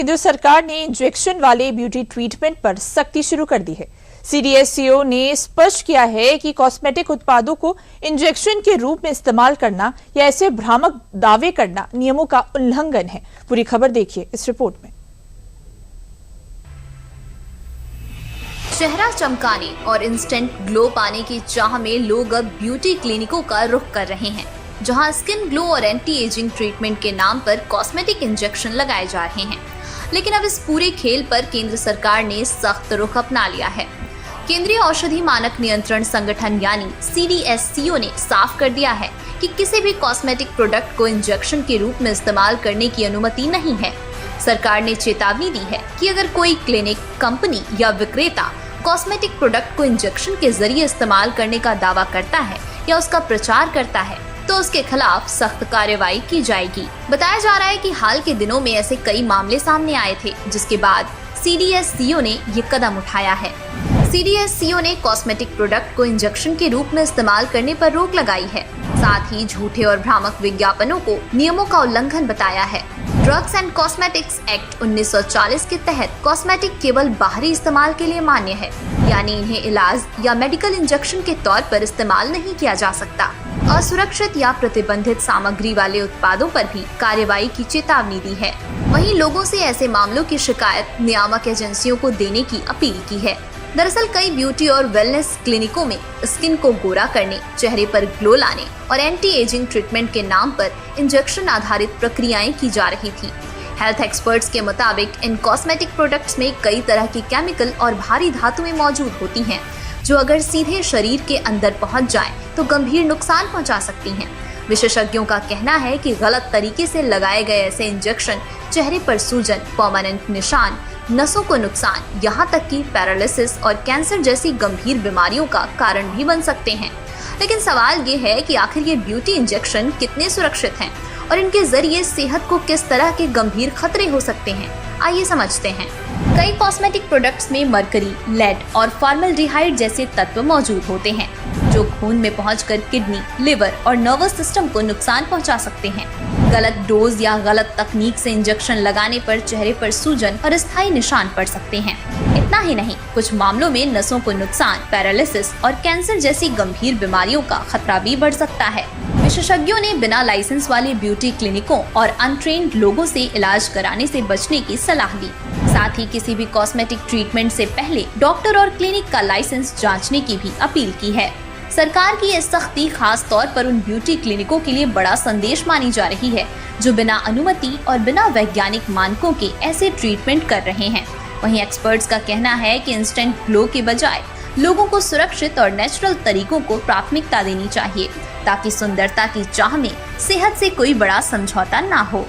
केंद्र सरकार ने इंजेक्शन वाले ब्यूटी ट्रीटमेंट पर सख्ती शुरू कर दी है। CDSCO ने स्पष्ट किया है कि कॉस्मेटिक उत्पादों को इंजेक्शन के रूप में इस्तेमाल करना या ऐसे भ्रामक दावे करना नियमों का उल्लंघन है। पूरी खबर देखिए इस रिपोर्ट में। चेहरा चमकाने और इंस्टेंट ग्लो पाने की चाह में लोग अब ब्यूटी क्लिनिकों का रुख कर रहे हैं, जहां स्किन ग्लो और एंटी एजिंग ट्रीटमेंट के नाम पर कॉस्मेटिक इंजेक्शन लगाए जा रहे हैं। लेकिन अब इस पूरे खेल पर केंद्र सरकार ने सख्त रुख अपना लिया है। केंद्रीय औषधि मानक नियंत्रण संगठन यानी CDSCO ने साफ कर दिया है कि किसी भी कॉस्मेटिक प्रोडक्ट को इंजेक्शन के रूप में इस्तेमाल करने की अनुमति नहीं है। सरकार ने चेतावनी दी है कि अगर कोई क्लिनिक, कंपनी या विक्रेता कॉस्मेटिक प्रोडक्ट को इंजेक्शन के जरिए इस्तेमाल करने का दावा करता है या उसका प्रचार करता है तो उसके खिलाफ सख्त कार्रवाई की जाएगी। बताया जा रहा है कि हाल के दिनों में ऐसे कई मामले सामने आए थे, जिसके बाद CDSCO ने ये कदम उठाया है। CDSCO ने कॉस्मेटिक प्रोडक्ट को इंजेक्शन के रूप में इस्तेमाल करने पर रोक लगाई है। साथ ही झूठे और भ्रामक विज्ञापनों को नियमों का उल्लंघन बताया है। ड्रग्स एंड कॉस्मेटिक्स एक्ट 1940 के तहत कॉस्मेटिक केवल बाहरी इस्तेमाल के लिए मान्य है, यानी इन्हें इलाज या मेडिकल इंजेक्शन के तौर पर इस्तेमाल नहीं किया जा सकता। असुरक्षित या प्रतिबंधित सामग्री वाले उत्पादों पर भी कार्रवाई की चेतावनी दी है। वहीं लोगों से ऐसे मामलों की शिकायत नियामक एजेंसियों को देने की अपील की है। दरअसल कई ब्यूटी और वेलनेस क्लिनिकों में स्किन को गोरा करने, चेहरे पर ग्लो लाने और एंटी एजिंग ट्रीटमेंट के नाम पर इंजेक्शन आधारित प्रक्रियाएं की जा रही थी। हेल्थ एक्सपर्ट्स के मुताबिक इन कॉस्मेटिक प्रोडक्ट्स में कई तरह की केमिकल और भारी धातुएं मौजूद होती हैं, जो अगर सीधे शरीर के अंदर पहुंच जाएं तो गंभीर नुकसान पहुंचा सकती हैं। विशेषज्ञों का कहना है कि गलत तरीके से लगाए गए ऐसे इंजेक्शन चेहरे पर सूजन, परमानेंट निशान, नसों को नुकसान, यहाँ तक कि पैरालिसिस और कैंसर जैसी गंभीर बीमारियों का कारण भी बन सकते हैं। लेकिन सवाल ये है कि आखिर ये ब्यूटी इंजेक्शन कितने सुरक्षित हैं और इनके जरिए सेहत को किस तरह के गंभीर खतरे हो सकते हैं। आइए समझते हैं। कई कॉस्मेटिक प्रोडक्ट्स में मरकरी, लेड और फॉर्मल्डिहाइड जैसे तत्व मौजूद होते हैं, जो खून में पहुंचकर किडनी, लिवर और नर्वस सिस्टम को नुकसान पहुंचा सकते हैं। गलत डोज या गलत तकनीक से इंजेक्शन लगाने पर चेहरे पर सूजन और स्थायी निशान पड़ सकते हैं। इतना ही नहीं, कुछ मामलों में नसों को नुकसान, पैरालिसिस और कैंसर जैसी गंभीर बीमारियों का खतरा भी बढ़ सकता है। विशेषज्ञों ने बिना लाइसेंस वाले ब्यूटी क्लिनिकों और अनट्रेन्ड लोगों से इलाज कराने से बचने की सलाह दी। साथ ही किसी भी कॉस्मेटिक ट्रीटमेंट से पहले डॉक्टर और क्लिनिक का लाइसेंस जांचने की भी अपील की है। सरकार की ये सख्ती खास तौर पर उन ब्यूटी क्लिनिकों के लिए बड़ा संदेश मानी जा रही है, जो बिना अनुमति और बिना वैज्ञानिक मानकों के ऐसे ट्रीटमेंट कर रहे हैं। वहीं एक्सपर्ट्स का कहना है कि इंस्टेंट ग्लो के बजाय लोगों को सुरक्षित और नेचुरल तरीकों को प्राथमिकता देनी चाहिए, ताकि सुंदरता की चाह में सेहत से कोई बड़ा समझौता ना हो।